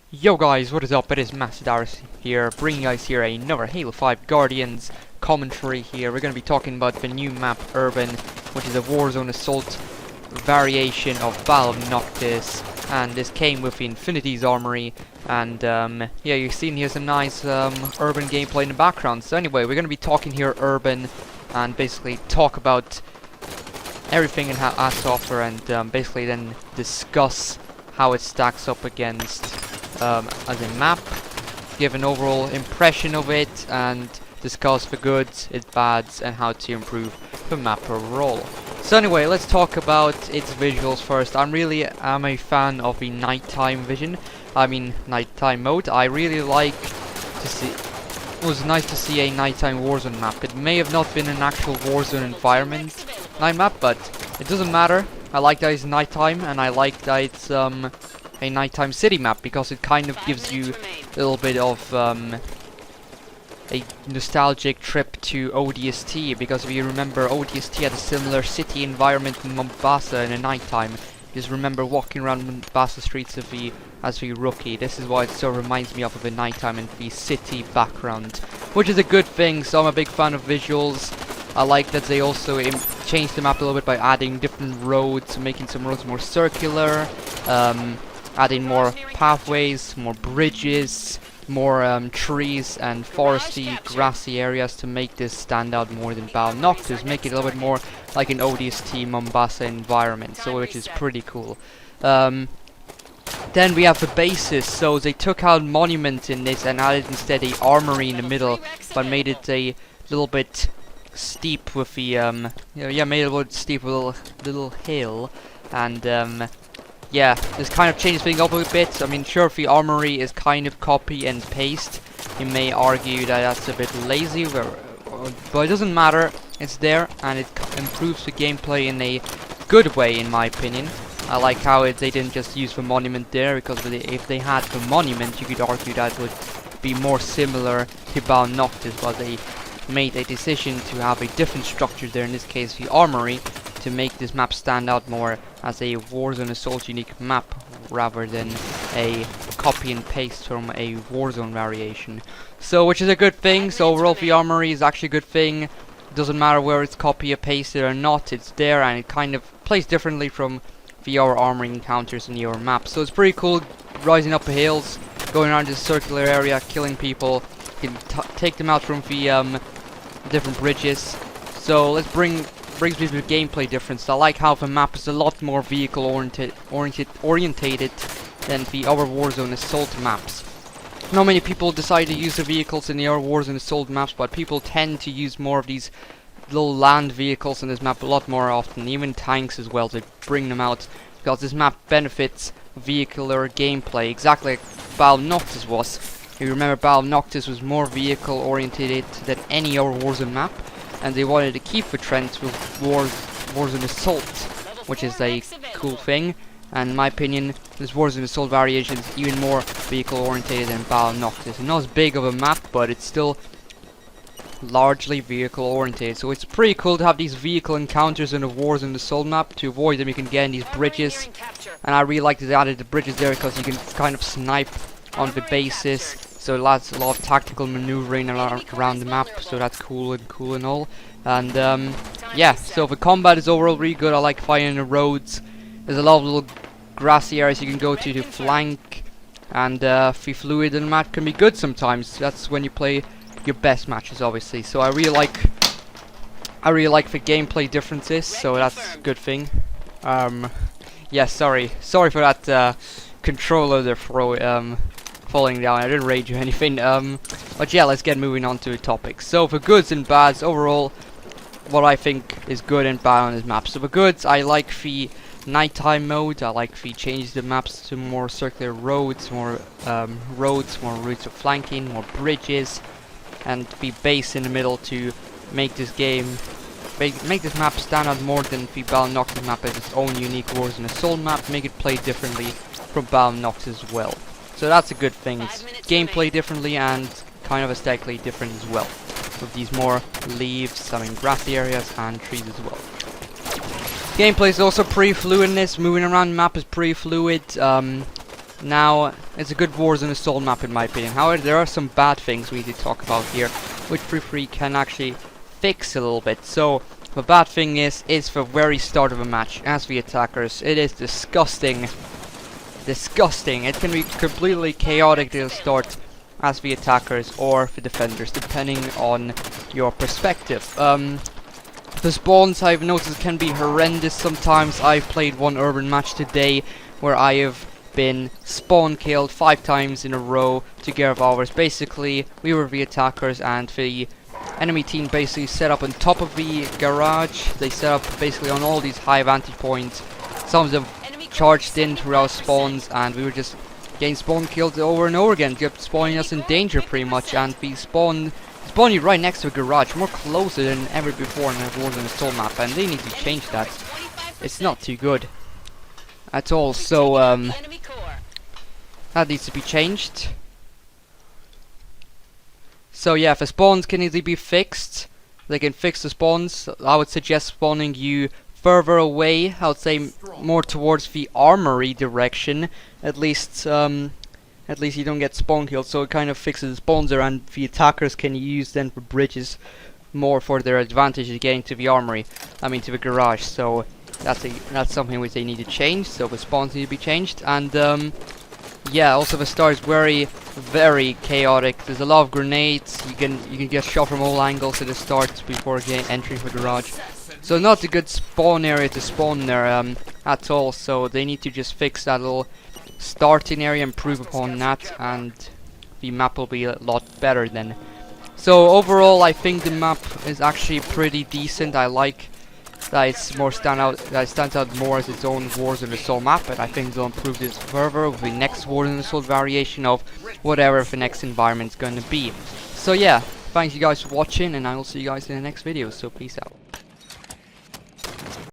Yo guys, what is up? It is Massidaris here, bringing you guys here another Halo 5 Guardians commentary here. We're going to be talking about the new map, Urban, which is a Warzone Assault variation of Battle of Noctis, and this came with the Infinity's Armory, and yeah, you've seen here's a nice Urban gameplay in the background. So anyway, we're going to be talking here Urban, and basically talk about everything it has to offer, and basically then discuss how it stacks up against as a map, give an overall impression of it, and discuss the goods, its bads, and how to improve the map overall. So anyway, let's talk about its visuals first. I'm a fan of the nighttime nighttime mode. I really like to see. It was nice to see a nighttime Warzone map. It may have not been an actual Warzone environment night map, but it doesn't matter. I like that it's nighttime, and I like that it's a nighttime city map, because it kind of gives you a little bit of a nostalgic trip to ODST, because if you remember, ODST had a similar city environment in Mombasa in the nighttime. Just remember walking around Mombasa streets as the rookie. This is why it so reminds me of the nighttime and the city background, which is a good thing. So I'm a big fan of visuals. I like that they also changed the map a little bit by adding different roads, making some roads more circular, adding more pathways, more bridges, more trees and foresty, grassy areas to make this stand out more than Battle of Noctis, make it a little bit more like an ODST Mombasa environment, so which is pretty cool. Then we have the bases, so they took out Monument in this and added instead a armory in the middle, but made it a little bit steep with the made it a little steep with a little hill, and yeah, this kind of changes things up a bit. I mean, sure, the armory is kind of copy and paste. You may argue that that's a bit lazy, but it doesn't matter. It's there, and it improves the gameplay in a good way, in my opinion. I like how they didn't just use the monument there, because if they had the monument, you could argue that it would be more similar to Battle of Noctis, but they made a decision to have a different structure there, in this case the armory, to make this map stand out more as a Warzone Assault unique map rather than a copy and paste from a Warzone variation. So, which is a good thing. So overall the armory is actually a good thing. It doesn't matter where it's copy or pasted or not, it's there, and it kind of plays differently from the other armory encounters in your map. So it's pretty cool, rising up the hills, going around this circular area, killing people. You can take them out from the different bridges. So let's brings me to the gameplay difference. I like how the map is a lot more vehicle orientated than the other Warzone Assault maps. Not many people decide to use the vehicles in the other Warzone Assault maps, but people tend to use more of these little land vehicles in this map a lot more often, even tanks as well. They bring them out because this map benefits vehicular gameplay, exactly like Battle of Noctis was. If you remember, Battle of Noctis was more vehicle orientated than any other Warzone map, and they wanted to keep the trend with Warzone Assault, which is a cool thing. And in my opinion, this Warzone Assault variation is even more vehicle orientated than Battle of Noctis. It's not as big of a map, but it's still largely vehicle orientated. So it's pretty cool to have these vehicle encounters in the Warzone Assault map. To avoid them, you can get in these bridges, and I really like that they added the bridges there, because you can kind of snipe on the bases. So that's a lot of tactical maneuvering around the map, so that's cool and all. And yeah, so the combat is overall really good. I like fighting the roads. There's a lot of little grassy areas you can go to flank, and the fluid in the map can be good sometimes. That's when you play your best matches, obviously. So I really like the gameplay differences, so that's a good thing. Yeah, sorry for that controller there falling down. I didn't rage or anything. But yeah, let's get moving on to the topic. So for goods and bads, overall, what I think is good and bad on this map. So for goods, I like the nighttime mode. I like the change the maps to more circular roads, more routes of flanking, more bridges, and the base in the middle to make this make this map stand out more than the Battle of Noctis map as its own unique Warzone Assault map. Make it play differently from Battle of Noctis as well. So that's a good thing. It's gameplay differently and kind of aesthetically different as well, with these more leaves, grassy areas and trees as well. Gameplay is also pretty fluid in this. Moving around the map is pretty fluid. Now, it's a good Warzone Assault map in my opinion. However, there are some bad things we need to talk about here, which Free Free can actually fix a little bit. So, the bad thing is the very start of a match, as the attackers. It is disgusting. Disgusting. It can be completely chaotic to start as the attackers or the defenders, depending on your perspective. The spawns, I've noticed, can be horrendous sometimes. I've played one urban match today where I have been spawn killed 5 times in a row together of ours. Basically, we were the attackers and the enemy team basically set up on top of the garage. They set up basically on all these high vantage points. Some of them charged in through our spawns, and we were just getting spawn killed over and over again, kept spawning us in danger pretty much. And we spawn you right next to a garage, more closer than ever before in a Warzone Assault map, and they need to change that. It's not too good at all, so that needs to be changed. So yeah, if the spawns can easily be fixed, they can fix the spawns. I would suggest spawning you further away, I would say more towards the armory direction. At least you don't get spawn killed, so it kind of fixes the spawns there, and the attackers can use then for bridges more for their advantage of getting to the armory. I mean to the garage. So that's something which they need to change. So the spawns need to be changed, and yeah, also the start is very chaotic. There's a lot of grenades. You can get shot from all angles at the start before entering the garage. So not a good spawn area to spawn there at all. So they need to just fix that little starting area, improve upon that, and the map will be a lot better then. So overall, I think the map is actually pretty decent. I like that it's more that it stands out more as its own Warzone Assault map, but I think they'll improve this further with the next Warzone Assault variation of whatever the next environment's going to be. So yeah, thanks you guys for watching, and I will see you guys in the next video. So peace out.